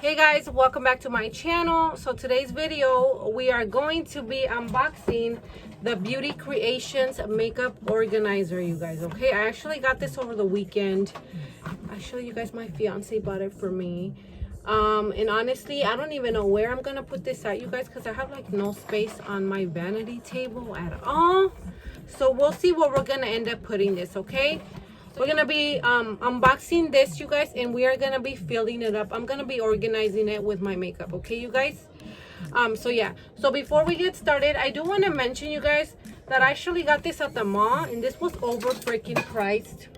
Hey guys, welcome back to my channel. So today's video we are going to be unboxing the Beauty Creations makeup organizer, you guys. Okay, I actually got this over the weekend. Actually, you guys, my fiance bought it for me. And honestly, I don't even know where I'm gonna put this at, you guys, because I have like no space on my vanity table at all. So we'll see where we're gonna end up putting this. Okay, we're gonna be unboxing this, you guys, and we are gonna be filling it up. I'm gonna be organizing it with my makeup. Okay, you guys. So yeah, so before we get started, I do want to mention, you guys, that I actually got this at the mall, and this was over freaking priced.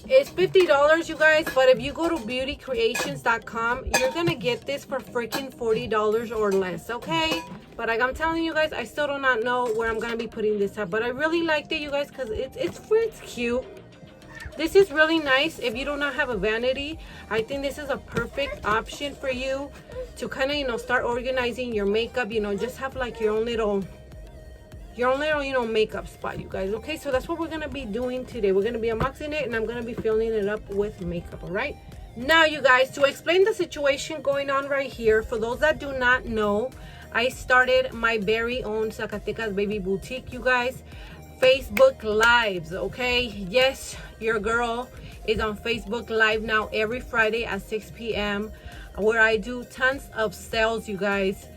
It's $50, you guys, but if you go to BeautyCreations.com, you're gonna get this for freaking $40 or less. Okay, but like I'm telling you guys, I still do not know where I'm gonna be putting this at, but I really liked it, you guys, because it's cute. This is really nice. If you do not have a vanity, I think this is a perfect option for you to kind of, you know, start organizing your makeup. You know, just have like your own little, you know, makeup spot, you guys. Okay, so that's what we're gonna be doing today. We're gonna be unboxing it, and I'm gonna be filling it up with makeup. All right, now you guys, to explain the situation going on right here, for those that do not know, I started my very own Zacatecas Baby Boutique, you guys. Facebook Lives. Okay, yes, your girl is on Facebook Live now every Friday at 6 p.m. where I do tons of sales, you guys.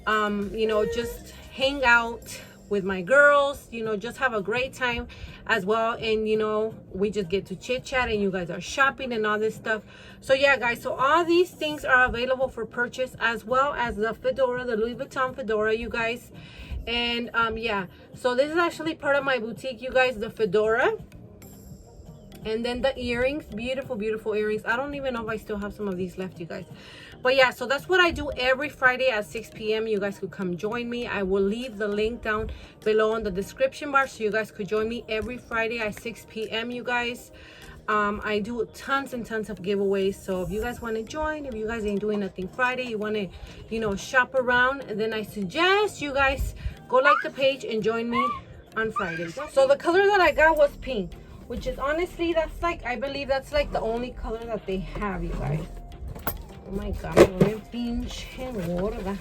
You know, just hang out with my girls, you know, just have a great time as well. And you know, we just get to chit chat, and you guys are shopping and all this stuff. So yeah, guys, so all these things are available for purchase, as well as the fedora, the Louis Vuitton fedora, you guys. And yeah, so this is actually part of my boutique, you guys, the fedora. And then the earrings, beautiful earrings. I don't even know if I still have some of these left, you guys. But yeah, so that's what I do every Friday at 6 p.m. You guys could come join me. I will leave the link down below in the description bar, so you guys could join me every Friday at 6 p.m. you guys. I do tons and tons of giveaways, so if you guys want to join, if you guys ain't doing nothing Friday, you want to, you know, shop around, and then I suggest you guys go like the page and join me on Fridays. So the color that I got was pink, which is honestly, that's like, I believe that's like the only color that they have, you guys. Oh my god, pinche gorda.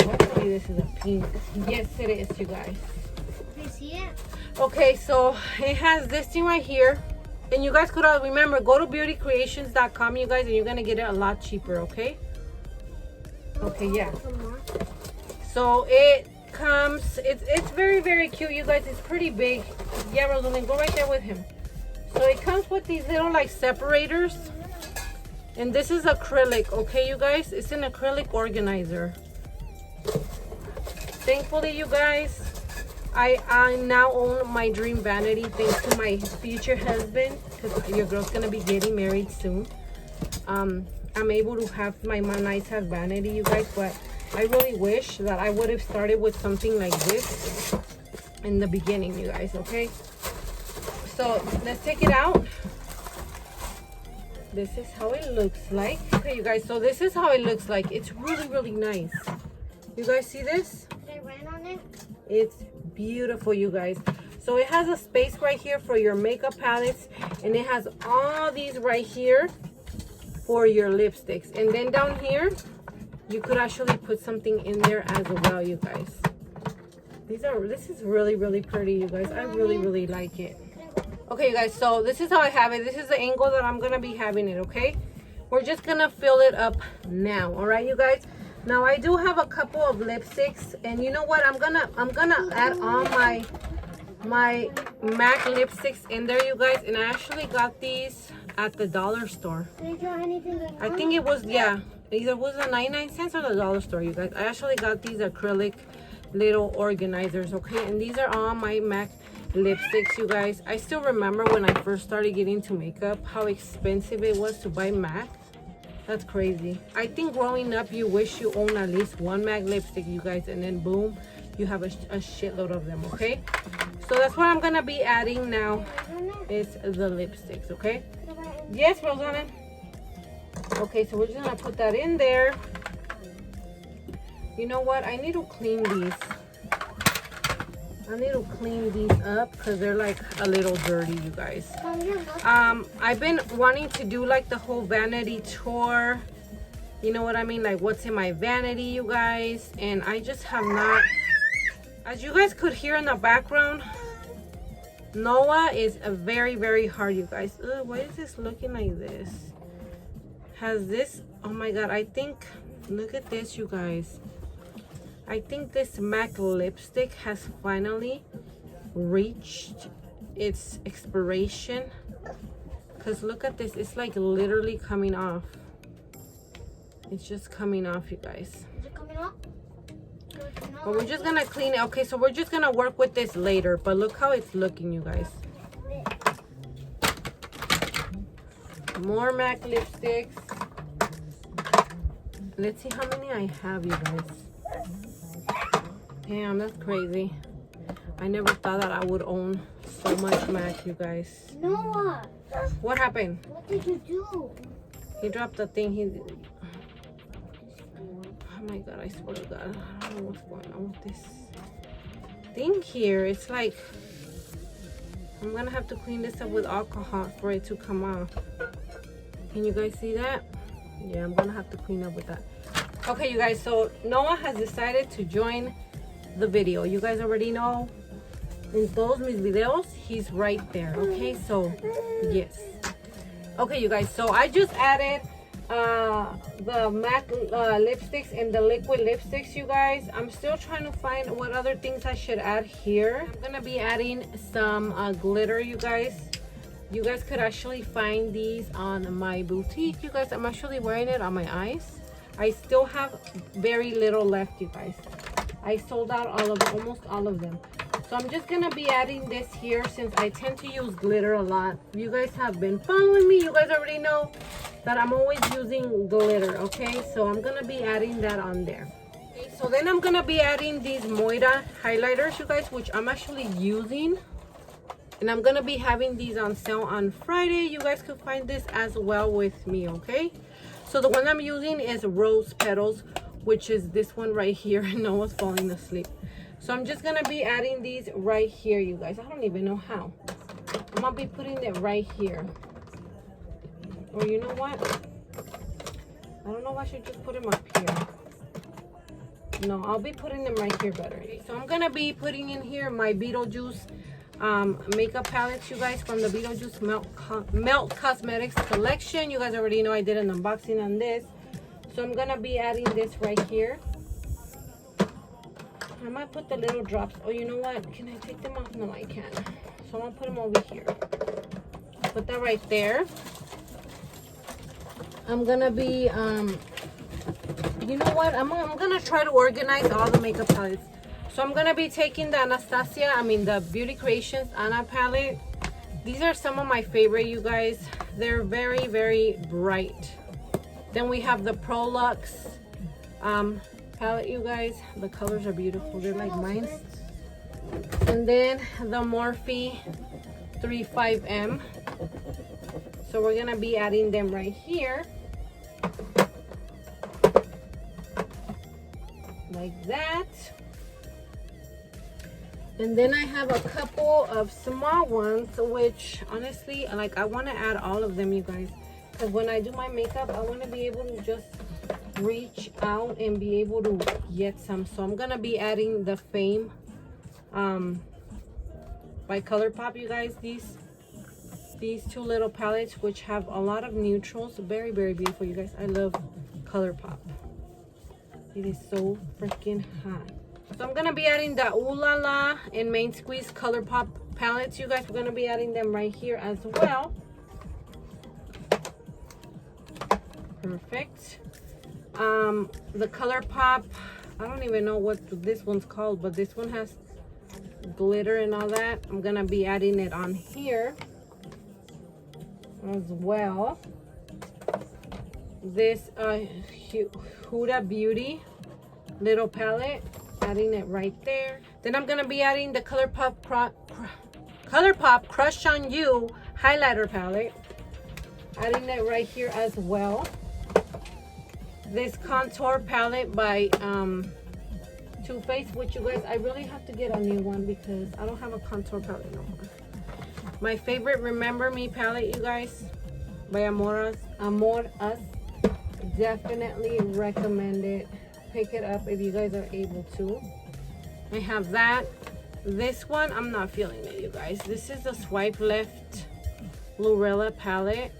Hopefully this is a pink. Yes, it is, you guys. Can you see it? Okay, so it has this thing right here. And you guys could remember, go to BeautyCreations.com, you guys, and you're gonna get it a lot cheaper. Okay. Okay, yeah. So it comes, it's very cute, you guys. It's pretty big. Yeah, Rosalind, go right there with him. So it comes with these little like separators, and this is acrylic. Okay, you guys, it's an acrylic organizer. Thankfully, you guys, I now own my dream vanity, thanks to my future husband, because your girl's gonna be getting married soon. I'm able to have my nice ass vanity, you guys, but I really wish that I would have started with something like this in the beginning, you guys. Okay, so let's take it out. This is how it looks like. Okay, you guys, so this is how it looks like. It's really nice. You guys see this? Did I write on it? It's beautiful, you guys. So it has a space right here for your makeup palettes, and it has all these right here for your lipsticks. And then down here, you could actually put something in there as well, you guys. This is really pretty, you guys. I really like it. Okay, you guys, so this is how I have it. This is the angle that I'm gonna be having it. Okay, we're just gonna fill it up now. All right, you guys. Now I do have a couple of lipsticks, and you know what, I'm gonna add all my MAC lipsticks in there, you guys. And I actually got these at the dollar store. Did you draw anything? I think it was, yeah, either was the 99 cents or the dollar store, you guys. I actually got these acrylic little organizers. Okay, and these are all my MAC lipsticks, you guys. I still remember when I first started getting into makeup, how expensive it was to buy MAC. That's crazy. I think growing up, you wish you own at least one MAC lipstick, you guys, and then boom, you have a shitload of them. Okay, so that's what I'm gonna be adding now, is the lipsticks. Okay, yes, Rosanna. Okay, so we're just gonna put that in there. You know what, I need to clean these. I need to clean these up because they're like a little dirty, you guys. I've been wanting to do like the whole vanity tour. You know what I mean? Like what's in my vanity, you guys. And I just have not. As you guys could hear in the background, Noah is a very, very hard, you guys. Ugh, why is this looking like this? Has this, oh my God, I think, look at this, you guys. I think this MAC lipstick has finally reached its expiration. Because look at this, it's like literally coming off. It's just coming off, you guys. Is it coming off? But we're just gonna clean it. Okay, so we're just gonna work with this later. But look how it's looking, you guys. More MAC lipsticks. Let's see how many I have, you guys. Damn, that's crazy. I never thought that I would own so much MAC, you guys. Noah! What happened? What did you do? He dropped the thing. Oh my God, I swear to God. I don't know what's going on with this thing here. It's like, I'm gonna have to clean this up with alcohol for it to come off. Can you guys see that? Yeah, I'm gonna have to clean up with that. Okay, you guys, so Noah has decided to join the video. You guys already know, in todos mis videos, he's right there. Okay, so yes. Okay, you guys, so I just added the MAC lipsticks and the liquid lipsticks, you guys. I'm still trying to find what other things I should add here. I'm gonna be adding some glitter, you guys. You guys could actually find these on my boutique, you guys. I'm actually wearing it on my eyes. I still have very little left, you guys. I sold out almost all of them. So I'm just gonna be adding this here since I tend to use glitter a lot. If you guys have been following me, you guys already know that I'm always using glitter, okay? So I'm gonna be adding that on there. Okay, so then I'm gonna be adding these Moira highlighters, you guys, which I'm actually using. And I'm gonna be having these on sale on Friday. You guys could find this as well with me, okay? So the one I'm using is Rose Petals, which is this one right here. Noah's falling asleep. So I'm just gonna be adding these right here, you guys. I don't even know how. I'm gonna be putting it right here. Or you know what? I don't know if I should just put them up here. No, I'll be putting them right here better. So I'm gonna be putting in here my Beetlejuice makeup palettes, you guys, from the Beetlejuice Melt Cosmetics collection. You guys already know I did an unboxing on this. So I'm gonna be adding this right here. I might put the little drops. Oh, you know what? Can I take them off? No, I can't. So I'm gonna put them over here. Put that right there. I'm gonna be, you know what? I'm gonna try to organize all the makeup palettes. So I'm gonna be taking the the Beauty Creations Anna palette. These are some of my favorite, you guys. They're very, very bright. Then we have the Prolux palette, you guys. The colors are beautiful. They're like mine. And then the Morphe 35M. So we're gonna be adding them right here. Like that. And then I have a couple of small ones, which honestly, like, I want to add all of them, you guys. Because when I do my makeup, I want to be able to just reach out and be able to get some. So I'm going to be adding the Fame by ColourPop, you guys. These two little palettes, which have a lot of neutrals. Very, very beautiful, you guys. I love ColourPop. It is so freaking hot. So I'm gonna be adding the Ooh La La and Main Squeeze ColourPop palettes, you guys. We're gonna be adding them right here as well. Perfect. The ColourPop, I don't even know what this one's called, but this one has glitter and all that. I'm gonna be adding it on here as well. This Huda Beauty little palette, adding it right there. Then I'm gonna be adding the ColourPop Crush on You highlighter palette, adding it right here as well. This contour palette by Too Too Faced, which you guys, I really have to get a new one because I don't have a contour palette no more. My favorite Remember Me palette, you guys, by Amor Us. Definitely recommend it. Pick it up if you guys are able to. I have that. This one, I'm not feeling it, you guys. This is the Swipe Left Lorella palette.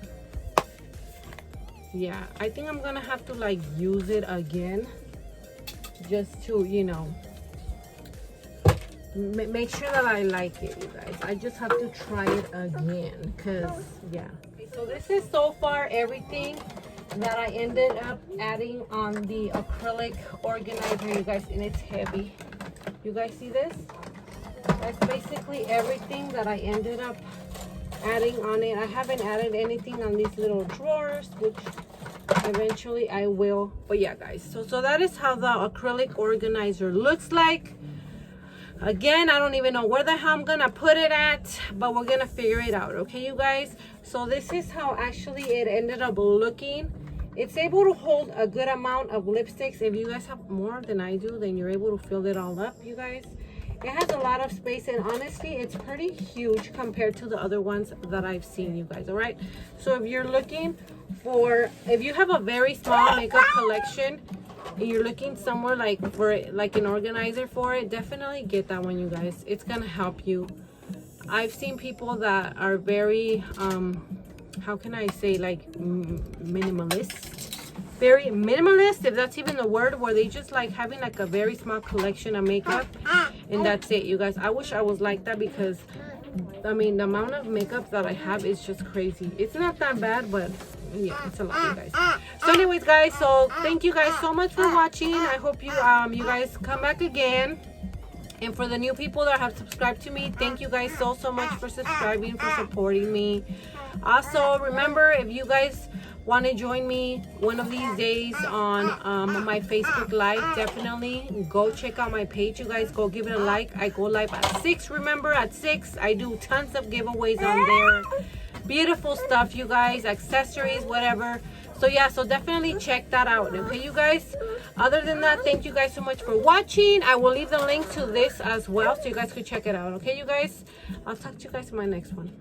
Yeah, I think I'm gonna have to like use it again just to, you know, make sure that I like it, you guys. I just have to try it again because, yeah. Okay, so this is so far everything that I ended up adding on the acrylic organizer, you guys, and it's heavy. You guys see this? That's basically everything that I ended up adding on it. I haven't added anything on these little drawers, which eventually I will. But yeah, guys, so that is how the acrylic organizer looks like. Again, I don't even know where the hell I'm gonna put it at, but we're gonna figure it out, okay, you guys? So this is how actually it ended up looking. It's able to hold a good amount of lipsticks. If you guys have more than I do, then you're able to fill it all up, you guys. It has a lot of space, and honestly, it's pretty huge compared to the other ones that I've seen, you guys, all right? So if you're looking for, if you have a very small makeup collection, and you're looking somewhere like for like an organizer for it, definitely get that one, you guys. It's gonna help you. I've seen people that are very how can I say, like minimalist, very minimalist, if that's even the word, where they just like having like a very small collection of makeup and that's it, you guys. I wish I was like that because I mean the amount of makeup that I have is just crazy. It's not that bad, but yeah, it's a lot, you guys. So anyways, guys, so thank you guys so much for watching. I hope you you guys come back again. And for the new people that have subscribed to me, thank you guys so much for subscribing, for supporting me. Also, remember, if you guys want to join me one of these days on my Facebook Live, definitely go check out my page, you guys. Go give it a like. I go live at 6. Remember, at 6, I do tons of giveaways on there. Beautiful stuff, you guys, accessories, whatever. So yeah, so definitely check that out, okay, you guys? Other than that, thank you guys so much for watching. I will leave the link to this as well so you guys could check it out, okay, you guys? I'll talk to you guys in my next one.